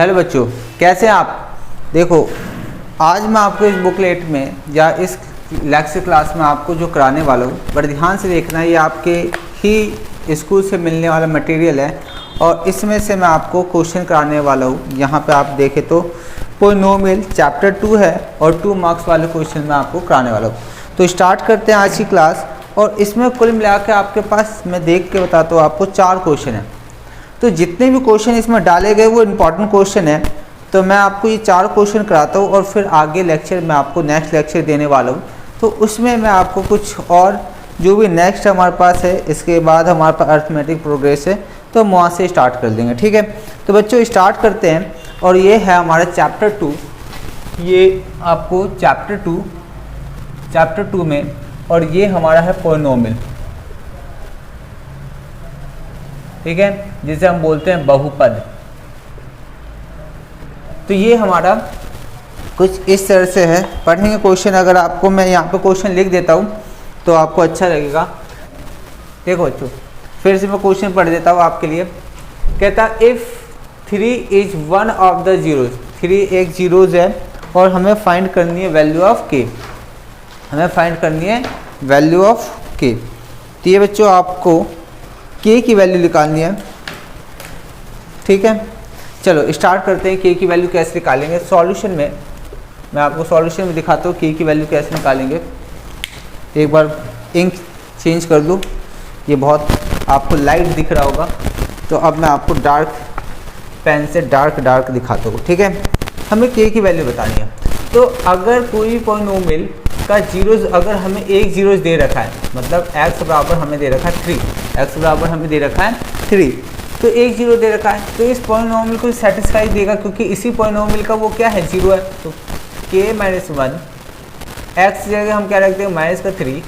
Hello बच्चों, कैसे हैं आप। देखो, आज मैं आपको इस बुकलेट में या इस लेक्चर क्लास में आपको जो कराने वाला हूँ, बड़े ध्यान से देखना है। ये आपके ही स्कूल से मिलने वाला मटेरियल है और इसमें से मैं आपको क्वेश्चन कराने वाला हूँ। यहाँ पे आप देखें तो पॉलिनोमियल चैप्टर 2 है और 2 मार्क्स वाले क्वेश्चन मैं आपको कराने वाला हूँ। तो स्टार्ट करते हैं आज की क्लास। और इसमें कुल मिला के आपके पास मैं देख के बताता हूँ आपको 4 क्वेश्चन हैं। तो जितने भी क्वेश्चन इसमें डाले गए वो इम्पॉर्टेंट क्वेश्चन है। तो मैं आपको ये 4 क्वेश्चन कराता हूँ और फिर आगे लेक्चर में आपको नेक्स्ट लेक्चर देने वाला हूँ। तो उसमें मैं आपको कुछ और जो भी नेक्स्ट हमारे पास है, इसके बाद हमारे पास अर्थमेटिक प्रोग्रेस है, तो हम वहाँ से स्टार्ट कर देंगे। ठीक है, तो बच्चों स्टार्ट करते हैं। और ये है हमारा चैप्टर 2। ये आपको चैप्टर 2 में, और ये हमारा है पॉलिनोमियल। ठीक है, जिसे हम बोलते हैं बहुपद। तो ये हमारा कुछ इस तरह से है। पढ़ेंगे क्वेश्चन। अगर आपको मैं यहाँ पे क्वेश्चन लिख देता हूँ तो आपको अच्छा लगेगा। देखो बच्चों, फिर से मैं क्वेश्चन पढ़ देता हूँ आपके लिए। कहता if 3 is one of the zeros, 3 एक जीरोज है और हमें फाइंड करनी है वैल्यू ऑफ के। हमें फाइंड करनी है वैल्यू ऑफ के। तो ये बच्चों आपको के की वैल्यू निकालनी है। ठीक है, चलो स्टार्ट करते हैं। के की वैल्यू कैसे निकालेंगे। सॉल्यूशन में मैं आपको सॉल्यूशन में दिखाता हूँ के की वैल्यू कैसे निकालेंगे। एक बार इंक चेंज कर दूँ, ये बहुत आपको लाइट दिख रहा होगा, तो अब मैं आपको डार्क पेन से डार्क दिखाता हूँ। ठीक है, हमें के की वैल्यू बतानी है। तो अगर कोई पॉलिनोमियल का जीरोज, अगर हमें एक जीरोज दे रखा है, मतलब x बराबर हमें दे रखा है 3, x बराबर हमें दे रखा है 3, तो एक जीरो दे रखा है, तो इस पॉलिनोमियल को सेटिस्फाई देगा, क्योंकि इसी पॉलिनोमियल का वो क्या है, जीरो है। तो k माइनस 1, x जगह हम क्या रखते हैं माइनस का 3,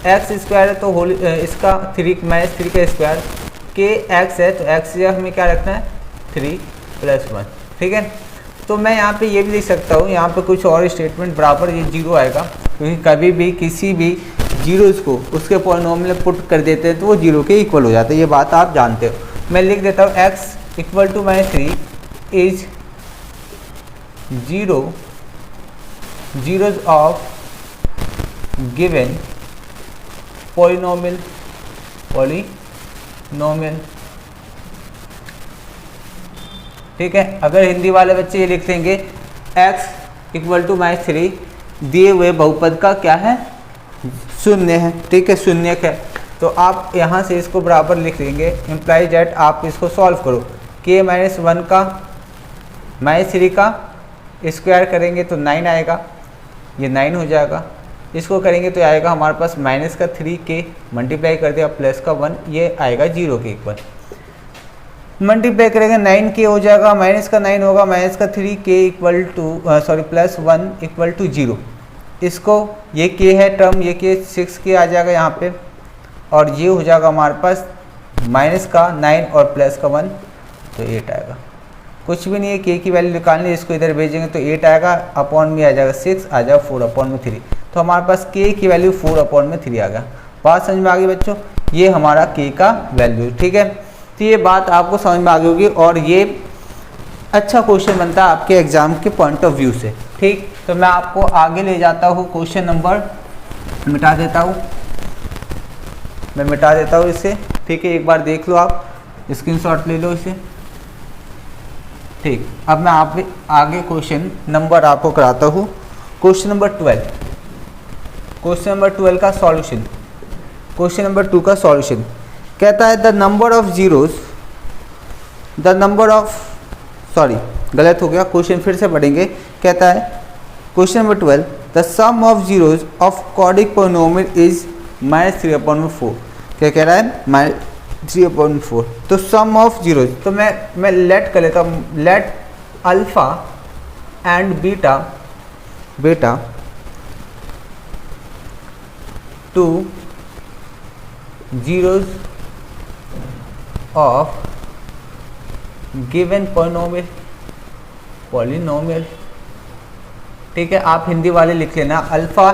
x स्क्वायर है तो होल इसका 3 माइनस 3 का स्क्वायर, k x है तो x जगह हमें क्या रखना है 3 + 1। ठीक है, तो मैं यहाँ पे ये भी लिख सकता हूँ, यहाँ पे कुछ और स्टेटमेंट बराबर ये जीरो आएगा, क्योंकि कभी भी किसी भी जीरोज़ को उसके पॉलिनोमियल में पुट कर देते हैं तो वो जीरो के इक्वल हो जाता है। ये बात आप जानते हो। मैं लिख देता हूँ x = -3 is zeros of given polynomial. ठीक है, अगर हिंदी वाले बच्चे ये लिख देंगे x = -3 दिए हुए बहुपद का क्या है, शून्य है। ठीक है, शून्यक है। तो आप यहाँ से इसको बराबर लिख देंगे, इम्प्लाई दैट आप इसको सॉल्व करो। k - 1 का -3 का स्क्वायर करेंगे तो 9 आएगा, ये 9 हो जाएगा। इसको करेंगे तो आएगा हमारे पास माइनस का 3k मल्टीप्लाई कर दिया प्लस का 1, ये आएगा 0 के इक्वल। मल्टीप्लाई करेंगे 9k हो जाएगा, माइनस का 9 होगा, माइनस का 3k प्लस 1 = 0। इसको ये k है टर्म, ये k 6k आ जाएगा यहाँ पे, और ये हो जाएगा हमारे पास माइनस का 9 और प्लस का 1, तो 8 आएगा। कुछ भी नहीं है, k की वैल्यू निकालनी है, इसको इधर भेजेंगे तो 8 आएगा, अपॉन में आ जाएगा 6, आ जाएगा 4/3। तो हमारे पास k की वैल्यू 4/3 आ गया। बात समझ में आ गई बच्चों, ये हमारा k का वैल्यू। ठीक है, तो ये बात आपको समझ में आ गई होगी और ये अच्छा क्वेश्चन बनता है आपके एग्जाम के पॉइंट ऑफ व्यू से। ठीक, तो मैं आपको आगे ले जाता हूँ। क्वेश्चन नंबर मिटा देता हूँ, मैं मिटा देता हूँ इसे। ठीक है, एक बार देख लो, आप स्क्रीनशॉट ले लो इसे। ठीक, अब मैं आप आगे क्वेश्चन नंबर आपको कराता हूँ। क्वेश्चन नंबर 12, क्वेश्चन नंबर 12 का सॉल्यूशन। क्वेश्चन नंबर 2 का सॉल्यूशन कहता है द नंबर ऑफ जीरोज, गलत हो गया, क्वेश्चन फिर से पढ़ेंगे। कहता है question number 12, the sum of zeros of quadratic polynomial is -3/4। क्या कह रहा है, -3/4। तो सम ऑफ जीरोज, तो मैं लेट कर लेता हूँ, let alpha and beta two zeros of given polynomial. ठीक है, आप हिंदी वाले लिख लेना, अल्फा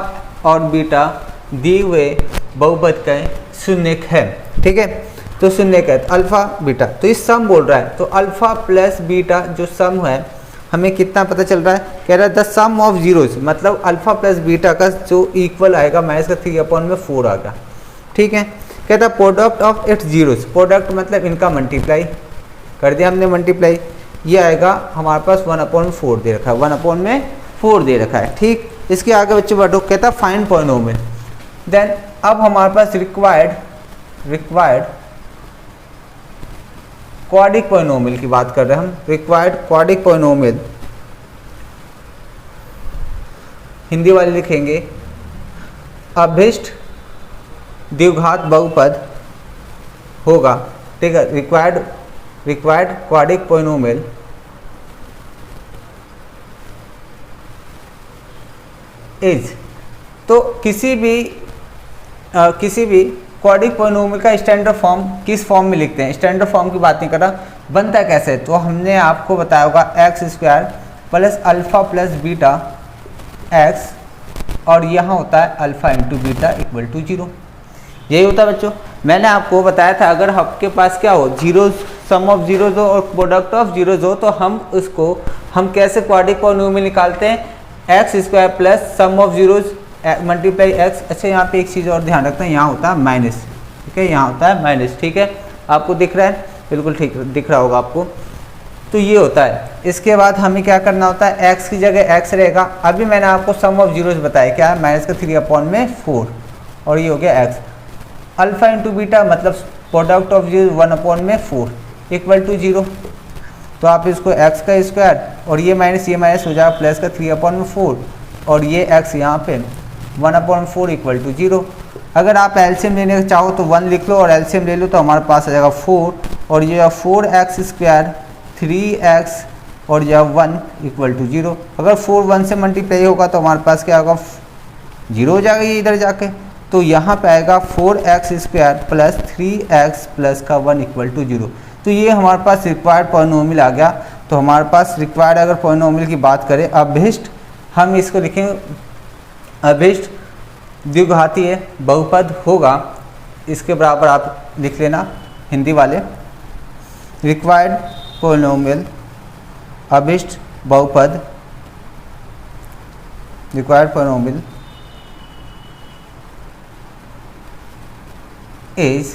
और बीटा दिए हुए बहुपद का शून्यक है। ठीक है, तो शून्य कहते अल्फ़ा बीटा, तो ये सम बोल रहा है, तो अल्फ़ा प्लस बीटा जो सम है हमें कितना पता चल रहा है, कह रहा है द सम ऑफ जीरोस, मतलब अल्फ़ा प्लस बीटा का जो इक्वल आएगा माइनस का 3/4 आ गया। ठीक है, कहता है product of its zeros, product मतलब इनका मल्टीप्लाई कर दिया हमने, मल्टीप्लाई ये आएगा हमारे पास 1/4 दे रखा है, 1/4 दे रखा है। ठीक, इसके आगे बच्चे बढ़ो, कहता है फाइंड पॉलिनोमियल। देन अब हमारे पास रिक्वायर्ड क्वाड्रिक पॉलिनोमियल की बात कर रहे हैं हम, रिक्वायर्ड क्वाड्रिक पॉलिनोमियल हिंदी वाले लिखेंगे अभीष्ट द्विघात बहुपद होगा। ठीक है, रिक्वायर्ड क्वाड्रिक पॉलिनोमियल इज, तो किसी भी क्वाड्रिक पॉलिनोमियल का स्टैंडर्ड फॉर्म किस फॉर्म में लिखते हैं, स्टैंडर्ड फॉर्म की बात नहीं कर रहा, बनता कैसे, तो हमने आपको बताया होगा x² plus alpha plus beta x, और यहाँ होता है alpha into beta equal to 0। यही होता है बच्चों, मैंने आपको बताया था अगर आपके पास क्या हो, जीरोज, सम ऑफ जीरोज हो और प्रोडक्ट ऑफ जीरोज हो, तो हम कैसे क्वाड्रिक पॉलिनोमियल निकालते हैं, x² plus sum of zeros multiply x। अच्छा, यहाँ पे एक चीज़ और ध्यान रखते हैं, यहाँ होता है माइनस। ठीक है, यहाँ होता है माइनस। ठीक है, आपको दिख रहा है, बिल्कुल ठीक दिख रहा होगा आपको, तो ये होता है। इसके बाद हमें क्या करना होता है, x की जगह x रहेगा। अभी मैंने आपको सम ऑफ जीरोज बताया, क्या है, माइनस का 3/4 और ये हो गया x। अल्फ़ा इंटू बीटा मतलब product of zero 1/4 equal to 0, तो आप इसको x का स्क्वायर और ये माइनस हो जाएगा प्लस का 3/4 और ये x यहाँ पे 1/4 इक्वल टू 0। अगर आप एलसीएम लेने चाहो तो 1 लिख लो और एलसीएम ले लो तो हमारे पास आ जाएगा 4, और ये 4x², 3x और यह 1 इक्वल टू 0। अगर 4 1 से मल्टीप्लाई होगा तो हमारे पास क्या होगा, 0 हो जाएगा ये इधर जाके, तो यहाँ पे आएगा 4x² प्लस 3x प्लस का 1 इक्वल टू 0। तो ये हमारे पास रिक्वायर्ड पॉलिनोमियल आ गया। तो हमारे पास रिक्वायर्ड अगर पॉलिनोमियल की बात करें, अभीष्ट, हम इसको लिखेंगे अभीष्ट द्विघातीय बहुपद होगा, इसके बराबर आप लिख लेना हिंदी वाले, रिक्वायर्ड पॉलिनोमियल अभीष्ट बहुपद, required polynomial is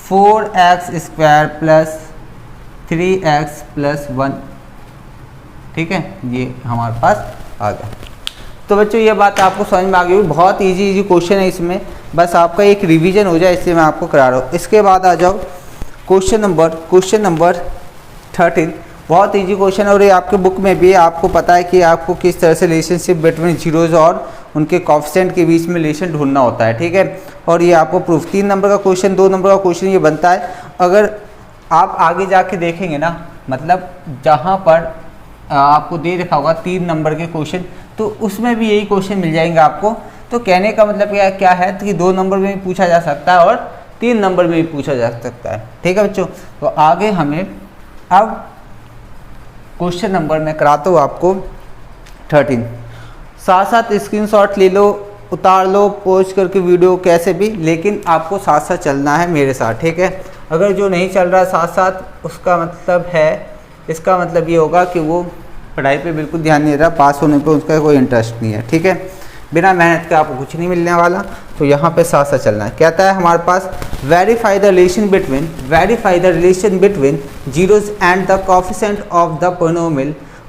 4x² plus 3x plus 1। ठीक है, ये हमारे पास आ गया। तो बच्चों ये बात आपको समझ में आ गई, बहुत इजी क्वेश्चन है, इसमें बस आपका एक रिवीजन हो जाए इसलिए मैं आपको करा रहा हूँ। इसके बाद आ जाओ क्वेश्चन नंबर 13। बहुत इजी क्वेश्चन है और ये आपके बुक में भी आपको पता है कि आपको किस तरह से रिलेशनशिप बिटवीन जीरोज और उनके कोएफिशिएंट के बीच में रिलेशन ढूंढना होता है। ठीक है, और ये आपको प्रूफ 3 नंबर का क्वेश्चन, 2 नंबर का क्वेश्चन ये बनता है। अगर आप आगे जाके देखेंगे ना, मतलब जहाँ पर आपको दे रखा होगा 3 नंबर के क्वेश्चन, तो उसमें भी यही क्वेश्चन मिल जाएंगे आपको। तो कहने का मतलब क्या है कि 2 नंबर में भी पूछा जा सकता है और 3 नंबर में भी पूछा जा सकता है। ठीक है बच्चों, तो आगे हमें अब क्वेश्चन नंबर मैं कराता हूँ आपको 13। साथ साथ स्क्रीनशॉट ले लो, उतार लो, पोस्ट करके वीडियो कैसे भी, लेकिन आपको साथ साथ चलना है मेरे साथ। ठीक है, अगर जो नहीं चल रहा साथ साथ, उसका मतलब है, इसका मतलब ये होगा कि वो पढ़ाई पे बिल्कुल ध्यान नहीं दे रहा, पास होने पे उसका कोई इंटरेस्ट नहीं है। ठीक है, बिना मेहनत के आपको कुछ नहीं मिलने वाला, तो यहाँ पे साथ साथ चलना है। कहता है हमारे पास verify the relation between zeros and the coefficient of the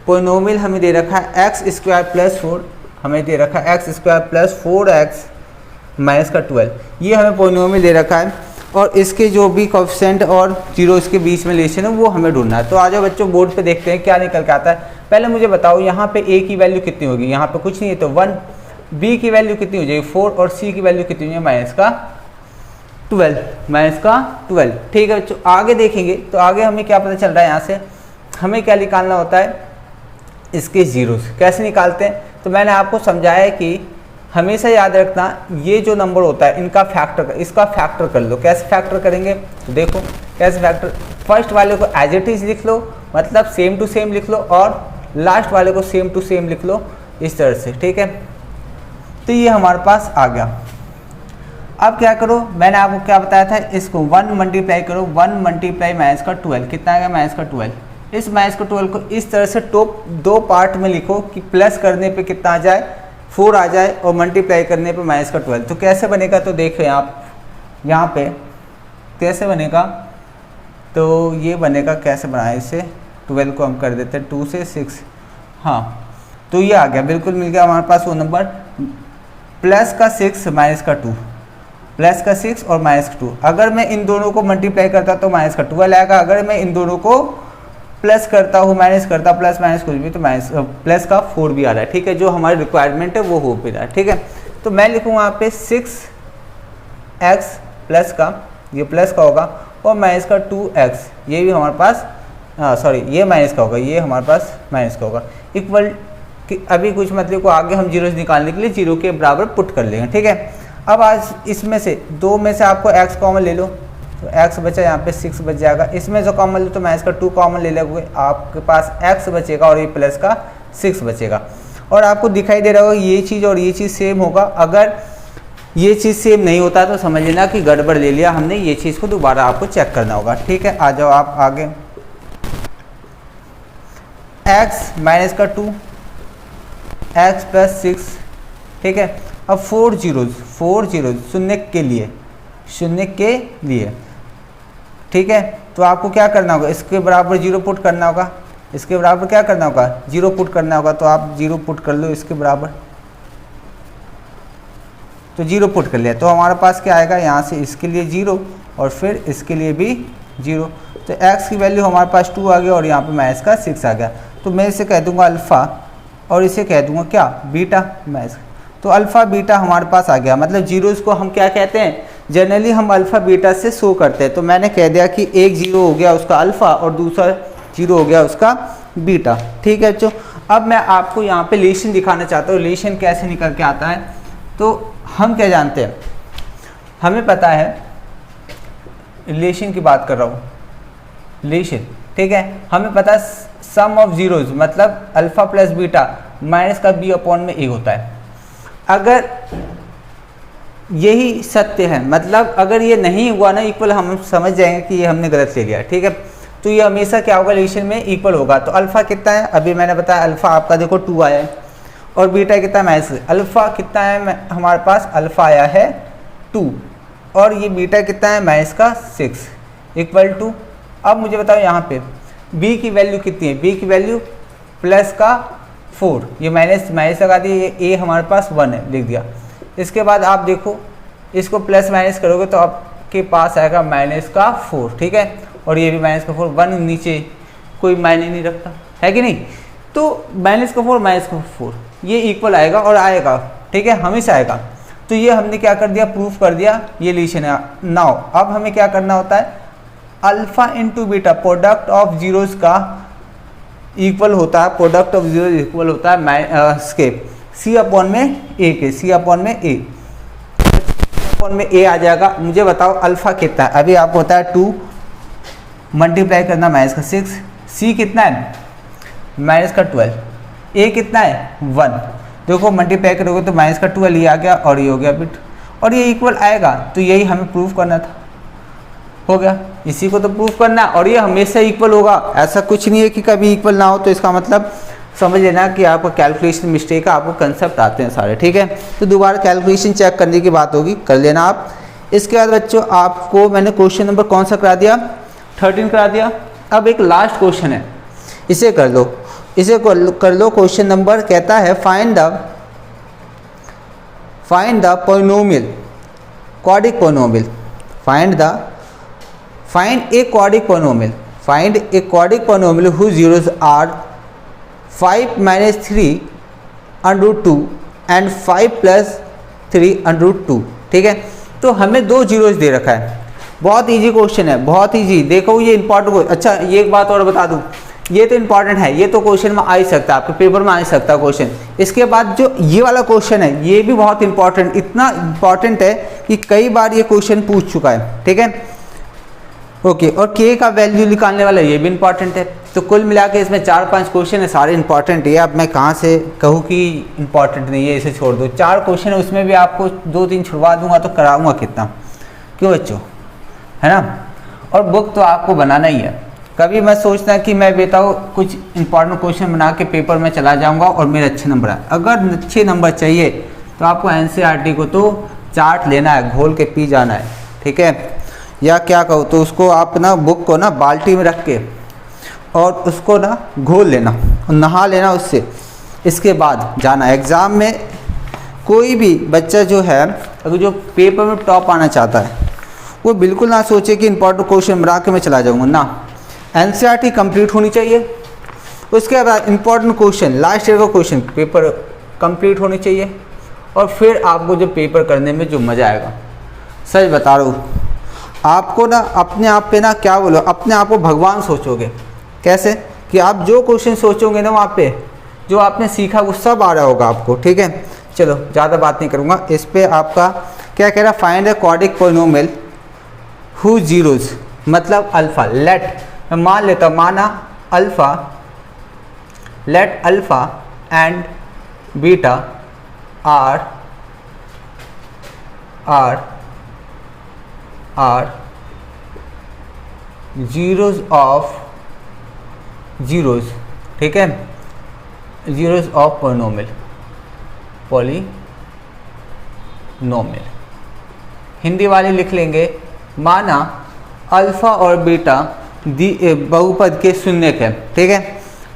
polynomial हमें दे रखा है x² प्लस 4, हमें दे रखा है x² प्लस 4x माइनस का 12, ये हमें पोलिनोमियल दे रखा है, और इसके जो भी कोएफिशिएंट और जीरो इसके बीच में रिलेशन है वो हमें ढूंढना है। तो आ जाओ बच्चों बोर्ड पे देखते हैं क्या निकल के आता है। पहले मुझे बताओ यहाँ पे a की वैल्यू कितनी होगी, यहाँ पे कुछ नहीं है तो 1, b की वैल्यू कितनी हो जाएगी 4 और c की वैल्यू कितनी है माइनस का 12। ठीक है बच्चों, आगे देखेंगे तो आगे हमें क्या पता चल रहा है, यहाँ से हमें क्या निकालना होता है, इसके जीरोस कैसे निकालते हैं। तो मैंने आपको समझाया है कि हमेशा याद रखना ये जो नंबर होता है इनका फैक्टर, इसका फैक्टर कर लो। कैसे फैक्टर करेंगे तो देखो कैसे फैक्टर, फर्स्ट वाले को एज इट इज लिख लो, मतलब सेम टू सेम लिख लो, और लास्ट वाले को सेम टू सेम लिख लो, इस तरह से। ठीक है, तो ये हमारे पास आ गया। अब क्या करो, मैंने आपको क्या बताया था, इसको 1 मल्टीप्लाई करो, 1 मल्टीप्लाई माइनस का 12 कितना आएगा, माइनस का 12। इस माइनस का 12 को इस तरह से टॉप 2 पार्ट में लिखो कि प्लस करने पे कितना आ जाए, 4 आ जाए, और मल्टीप्लाई करने पे माइनस का 12। तो कैसे बनेगा, तो देखो आप यहाँ पे कैसे बनेगा, तो ये बनेगा, कैसे बनाए इसे, 12 को हम कर देते हैं 2 से 6, हाँ तो ये आ गया, बिल्कुल मिल गया हमारे पास वो नंबर, प्लस का 6 माइनस का 2, प्लस का 6 और माइनस का 2। अगर मैं इन दोनों को मल्टीप्लाई करता तो माइनस का 12 आएगा, अगर मैं इन दोनों को प्लस करता हूँ, माइनस करता, प्लस माइनस कुछ भी, तो माइनस प्लस का 4 भी आ रहा है, ठीक है, जो हमारी रिक्वायरमेंट है वो हो भी रहा है, ठीक है। तो मैं लिखूँगा यहाँ पे 6x प्लस का, ये प्लस का होगा, और माइनस का 2x, ये भी हमारे पास, सॉरी ये माइनस का होगा, ये हमारे पास माइनस का होगा, इक्वल कि अभी कुछ मतलब को आगे हम जीरो निकालने के लिए 0 के बराबर पुट कर लेंगे, ठीक है। अब आज इसमें से 2 में से आपको x कॉमन ले लो, तो x बचा, यहाँ पे 6 बच जाएगा, इसमें जो कॉमन लो तो माइनस का 2 कॉमन ले लोगे, आपके पास x बचेगा और ये प्लस का 6 बचेगा। और आपको दिखाई दे रहा होगा ये चीज़ और ये चीज़ सेम होगा, अगर ये चीज़ सेम नहीं होता तो समझ लेना कि गड़बड़ ले लिया हमने, ये चीज़ को दोबारा आपको चेक करना होगा, ठीक है। आ जाओ आप आगे, x माइनस का 2, x प्लस 6, ठीक है। अब 4 जीरोज शून्य के लिए, ठीक है। तो आपको क्या करना होगा, इसके बराबर 0 पुट करना होगा, इसके बराबर क्या करना होगा, 0 पुट करना होगा, तो आप 0 पुट कर लो इसके बराबर, तो 0 पुट कर लिया, तो हमारे पास क्या आएगा, यहाँ से इसके लिए 0 और फिर इसके लिए भी 0, तो x की वैल्यू हमारे पास 2 आ गया और यहाँ पे माइनस का 6 आ गया। तो मैं इसे कह दूंगा अल्फ़ा और इसे कह दूंगा क्या, बीटा माइनस, तो अल्फ़ा बीटा हमारे पास आ गया। मतलब जीरोज़ को हम क्या कहते हैं, जनरली हम अल्फ़ा बीटा से शो करते हैं, तो मैंने कह दिया कि एक 0 हो गया उसका अल्फ़ा और दूसरा 0 हो गया उसका बीटा, ठीक है। तो अब मैं आपको यहाँ पे रिलेशन दिखाना चाहता हूँ, रिलेशन कैसे निकल के आता है। तो हम क्या जानते हैं, हमें पता है, रिलेशन की बात कर रहा हूँ, रिलेशन, ठीक है। हमें पता है सम ऑफ जीरोज मतलब अल्फ़ा प्लस बीटा माइनस का b अपॉन में a होता है। अगर यही सत्य है, मतलब अगर ये नहीं हुआ ना इक्वल, हम समझ जाएंगे कि ये हमने गलत ले लिया, ठीक है। तो ये हमेशा क्या होगा, रिलेशन में इक्वल होगा। तो अल्फ़ा कितना है, अभी मैंने बताया अल्फ़ा आपका देखो 2 आया है, और बीटा कितना है माइनस, अल्फ़ा कितना है हमारे पास, अल्फ़ा आया है 2 और ये बीटा कितना है माइनस का 6 इक्वल टू, अब मुझे बताओ यहाँ पे b की वैल्यू कितनी है, b की वैल्यू प्लस का 4, ये माइनस लगा दिए, ये a हमारे पास 1 है, लिख दिया। इसके बाद आप देखो इसको प्लस माइनस करोगे तो आपके पास आएगा माइनस का 4, ठीक है, और ये भी माइनस का 4, 1 नीचे कोई मायने नहीं रखता है कि नहीं। तो माइनस का 4 माइनस का 4 ये इक्वल आएगा और आएगा, ठीक है, हमेशा आएगा। तो ये हमने क्या कर दिया, प्रूफ कर दिया, ये रिलेशन है। नाउ अब हमें क्या करना होता है, alpha into beta product of zeros का इक्वल होता है, प्रोडक्ट ऑफ जीरो इक्वल होता है स्केप सी अपॉन में ए के, सी अपॉन में ए, अपॉन में ए आ जाएगा। मुझे बताओ अल्फ़ा कितना है, अभी आपको होता है 2 मल्टीप्लाई करना माइनस का 6, सी कितना है माइनस का 12, ए कितना है 1, देखो मल्टीप्लाई करोगे तो माइनस का 12 ये आ गया और ये हो गया बिट, और ये इक्वल आएगा। तो यही हमें प्रूफ करना था, हो गया, इसी को तो प्रूफ करना, और ये हमेशा इक्वल होगा, ऐसा कुछ नहीं है कि कभी इक्वल ना हो। तो इसका मतलब समझ लेना कि आपका कैलकुलेशन मिस्टेक है, आपको कंसेप्ट आते हैं सारे, ठीक है। तो दोबारा कैलकुलेशन चेक करने की बात होगी, कर लेना आप। इसके बाद बच्चों आपको मैंने क्वेश्चन नंबर कौन सा करा दिया, 13 करा दिया। अब एक लास्ट क्वेश्चन है, इसे कर लो, इसे कर लो। क्वेश्चन नंबर कहता है find the polynomial, quadric polynomial, find a quadratic polynomial whose zeros are 5 minus 3 under root 2 and 5 plus 3 under root 2, ठीक है। तो हमें 2 जीरोज दे रखा है, बहुत इजी क्वेश्चन है, बहुत इजी। देखो ये इंपॉर्टेंट, अच्छा ये एक बात और बता दूं, ये तो इंपॉर्टेंट है, ये तो क्वेश्चन में आ ही सकता है, आपके पेपर में आ ही सकता है क्वेश्चन। इसके बाद जो ये वाला क्वेश्चन है ये भी बहुत इंपॉर्टेंट, इतना इंपॉर्टेंट है कि कई बार ये क्वेश्चन पूछ चुका है, ठीक है। ओके, और के का वैल्यू निकालने वाला ये भी इंपॉर्टेंट है। तो कुल मिला के इसमें 4-5 क्वेश्चन है, सारे इंपॉर्टेंट है। अब मैं कहाँ से कहूँ कि इंपॉर्टेंट नहीं है, इसे छोड़ दो। 4 क्वेश्चन है, उसमें भी आपको 2-3 छुड़वा दूंगा तो कराऊंगा कितना, क्यों बच्चों, है ना। और बुक तो आपको बनाना ही है। कभी मैं सोचता कि मैं बताऊँ कुछ इंपॉर्टेंट क्वेश्चन बना के पेपर में चला जाऊँगा और मेरे अच्छे नंबर आए। अगर अच्छे नंबर चाहिए तो आपको NCERT को तो चाट लेना है, घोल के पी जाना है, ठीक है। या क्या कहूँ तो उसको आप ना बुक को ना बाल्टी में रख के और उसको ना घोल लेना और नहा लेना उससे, इसके बाद जाना एग्ज़ाम में। कोई भी बच्चा जो है अगर जो पेपर में टॉप आना चाहता है वो बिल्कुल ना सोचे कि इंपॉर्टेंट क्वेश्चन बना के मैं चला जाऊँगा ना। NCERT कंप्लीट होनी चाहिए, उसके बाद इंपॉर्टेंट क्वेश्चन, लास्ट ईयर का क्वेश्चन पेपर कंप्लीट होनी चाहिए, और फिर आपको जो पेपर करने में जो मज़ा आएगा, सच बता रहा हूँ, आपको ना अपने आप पे ना क्या बोलो, अपने आप को भगवान सोचोगे। कैसे कि आप जो क्वेश्चन सोचोगे ना वहाँ पे जो आपने सीखा वो सब आ रहा होगा आपको, ठीक है। चलो ज़्यादा बात नहीं करूँगा इस पे। आपका क्या कह रहा है, find the quadratic polynomial who zeroes, मतलब अल्फ़ा। लेट, मैं मान लेता हूँ, माना alpha, let alpha and beta are zeroes of zeroes, ठीक है, जीरोज ऑफ पॉलिनोमियल, हिंदी वाले लिख लेंगे, माना अल्फ़ा और बीटा बहुपद के शून्यक है, ठीक है।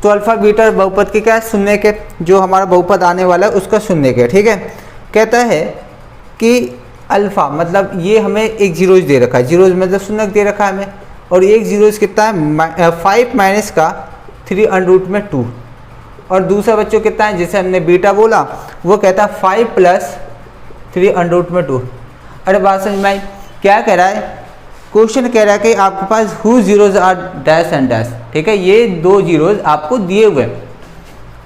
तो अल्फ़ा बीटा बहुपद के क्या है, शून्यक है, जो हमारा बहुपद आने वाला है उसका शून्यक है, ठीक है। कहता है कि अल्फ़ा मतलब ये हमें एक जीरोज दे रखा है, जीरोज मतलब शून्यक दे रखा है हमें, और एक जीरोज कितना है 5 माइनस का 3 अंडर रूट में 2, और दूसरा बच्चों कितना है, जैसे हमने बीटा बोला वो कहता है 5 प्लस 3 अंडर रूट में 2। अरे बात समझ में आई, क्या कह रहा है, क्वेश्चन कह रहा है कि आपके पास who zeros are dash and dash, ठीक है, ये 2 जीरोज आपको दिए हुए,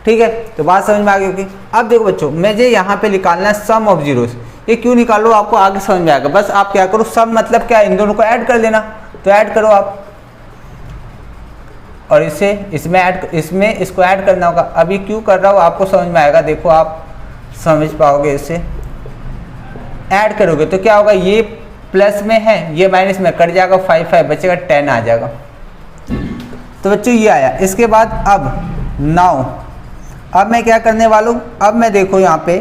ठीक है। तो बात समझ में आ गई होगी। अब देखो बच्चों, मुझे यहाँ पे निकालना है सम ऑफ जीरोज। ये क्यों निकालो आपको आगे समझ में आएगा। बस आप क्या करो, सम मतलब क्या, इन दोनों को ऐड कर लेना, तो ऐड करो आप, और इसे इसमें ऐड, इसमें इसको ऐड करना होगा। अभी क्यों कर रहा हूँ आपको समझ में आएगा, देखो आप समझ पाओगे। इसे ऐड करोगे तो क्या होगा, ये प्लस में है, ये माइनस में, कट जाएगा 5 बचेगा 10 आ जाएगा। तो बच्चों ये आया। इसके बाद अब नाउ अब मैं क्या करने वाला हूँ, अब मैं देखो यहाँ पे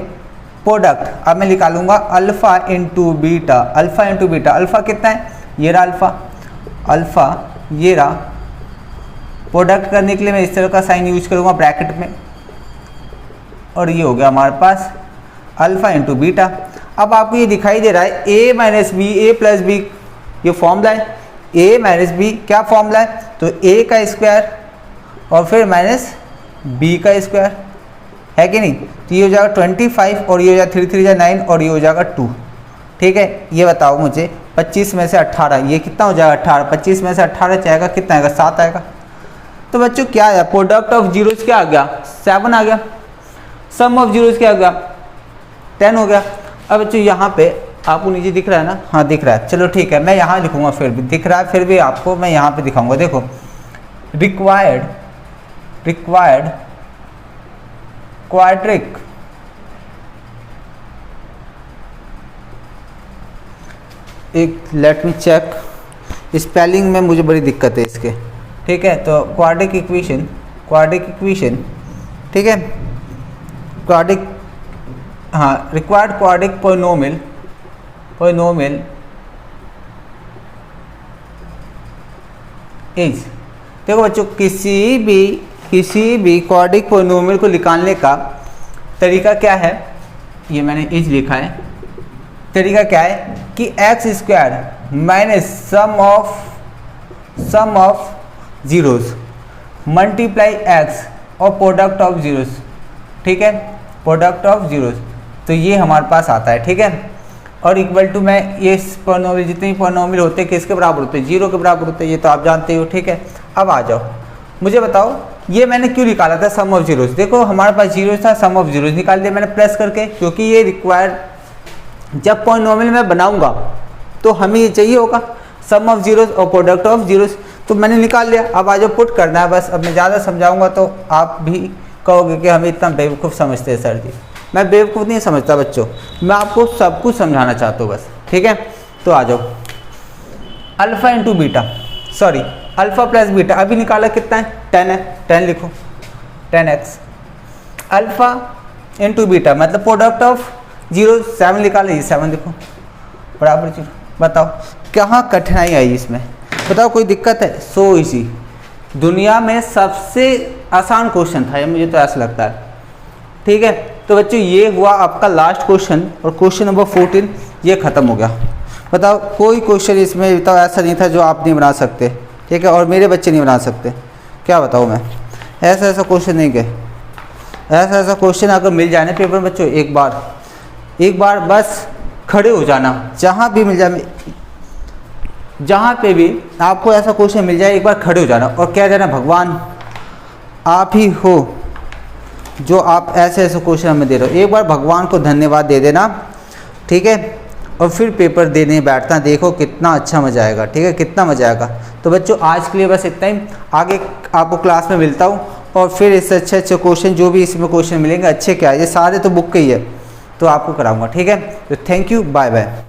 प्रोडक्ट, अब मैं निकालूंगा alpha into beta, alpha into beta. Alpha कितना है, ये रहा अल्फ़ा, अल्फ़ा ये रहा। प्रोडक्ट करने के लिए मैं इस तरह का साइन यूज करूँगा ब्रैकेट में, और ये हो गया हमारे पास अल्फ़ा इंटू बीटा। अब आपको ये दिखाई दे रहा है a minus b, a plus b, ये फॉर्मूला है। a माइनस बी क्या फॉर्मूला है, तो a का स्क्वायर और फिर माइनस b का स्क्वायर, है कि नहीं। तो ये हो जाएगा 25, और ये हो जाएगा 3 3 जा 9, और ये हो जाएगा 2, ठीक है। ये बताओ मुझे 25 में से 18, ये कितना हो जाएगा 18, 25 में से 18 जाएगा कितना आएगा, 7 आएगा। तो बच्चों क्या आया, प्रोडक्ट ऑफ जीरोज क्या आ गया, 7 आ गया। सम ऑफ जीरोज क्या आ गया, 10 हो गया। अब बच्चों यहाँ पे आपको नीचे दिख रहा है ना, हाँ दिख रहा है, चलो ठीक है, मैं यहाँ लिखूँगा, फिर भी दिख रहा है, फिर भी आपको मैं यहाँ पे दिखाऊंगा। देखो रिक्वायर्ड क्वाड्रिक एक, लेट मी चेक, स्पेलिंग में मुझे बड़ी दिक्कत है इसके, ठीक है। तो क्वाड्रिक इक्वेशन, ठीक है, क्वाड्रिक, हाँ, रिक्वायर्ड क्वाड्रिक पॉलिनोमियल इज, देखो बच्चों किसी भी क्वाड्रिक पॉलिनोमियल को निकालने का तरीका क्या है, ये मैंने इज लिखा है। तरीका क्या है कि x square minus sum of zeros multiply x और प्रोडक्ट ऑफ जीरोज, ठीक है, प्रोडक्ट ऑफ जीरोज। तो ये हमारे पास आता है, ठीक है। और इक्वल टू में ये पॉलिनोमियल, जितने भी पॉलिनोमियल होते हैं किसके बराबर होते हैं, 0 के बराबर होते हैं, ये तो आप जानते हो, ठीक है। अब आ जाओ, मुझे बताओ ये मैंने क्यों निकाला था सम ऑफ जीरोज। देखो हमारे पास जीरोज था, सम ऑफ जीरोज निकाल दिया मैंने प्लस करके, क्योंकि ये रिक्वायर्ड, जब पॉलिनोमियल मैं बनाऊंगा तो हमें ये चाहिए होगा सम ऑफ जीरोस और प्रोडक्ट ऑफ जीरोस, तो मैंने निकाल लिया। अब आज पुट करना है बस। अब मैं ज़्यादा समझाऊंगा तो आप भी कहोगे कि हमें इतना बेवकूफ़ समझते हैं सर जी। मैं बेवकूफ़ नहीं समझता बच्चों, मैं आपको सब कुछ समझाना चाहता हूँ बस, ठीक है। तो आ जाओ, alpha into beta, sorry alpha plus beta अभी निकाला कितना है, 10 है, 10 लिखो, 10x। अल्फ़ा इंटू बीटा मतलब प्रोडक्ट ऑफ 0 7 निकाले, ये 7 लिखो बराबर 0। बताओ कहाँ कठिनाई आई इसमें, बताओ कोई दिक्कत है। सो इजी, दुनिया में सबसे आसान क्वेश्चन था ये, मुझे तो ऐसा लगता है, ठीक है। तो बच्चों ये हुआ आपका लास्ट क्वेश्चन, और क्वेश्चन नंबर 14 ये ख़त्म हो गया। बताओ कोई क्वेश्चन इसमें बताओ ऐसा नहीं था जो आप नहीं बना सकते, ठीक है, और मेरे बच्चे नहीं बना सकते। क्या बताऊँ मैं, ऐसा क्वेश्चन नहीं गए, ऐसा क्वेश्चन अगर मिल जाए ना पेपर में बच्चों, एक बार बस खड़े हो जाना, जहाँ भी मिल जाए, जहाँ पे भी आपको ऐसा क्वेश्चन मिल जाए एक बार खड़े हो जाना और कह देना भगवान आप ही हो जो आप ऐसे क्वेश्चन हमें दे रहे हो। एक बार भगवान को धन्यवाद दे देना, ठीक है, और फिर पेपर देने बैठना, देखो कितना अच्छा मज़ा आएगा, ठीक है, कितना मज़ा आएगा। तो बच्चों आज के लिए बस इतना ही, आगे आपको क्लास में मिलता हूँ और फिर इससे अच्छे क्वेश्चन जो भी इसमें क्वेश्चन मिलेंगे अच्छे, क्या ये सारे तो बुक के ही है, तो आपको कराऊंगा, ठीक है। तो थैंक यू, बाय बाय।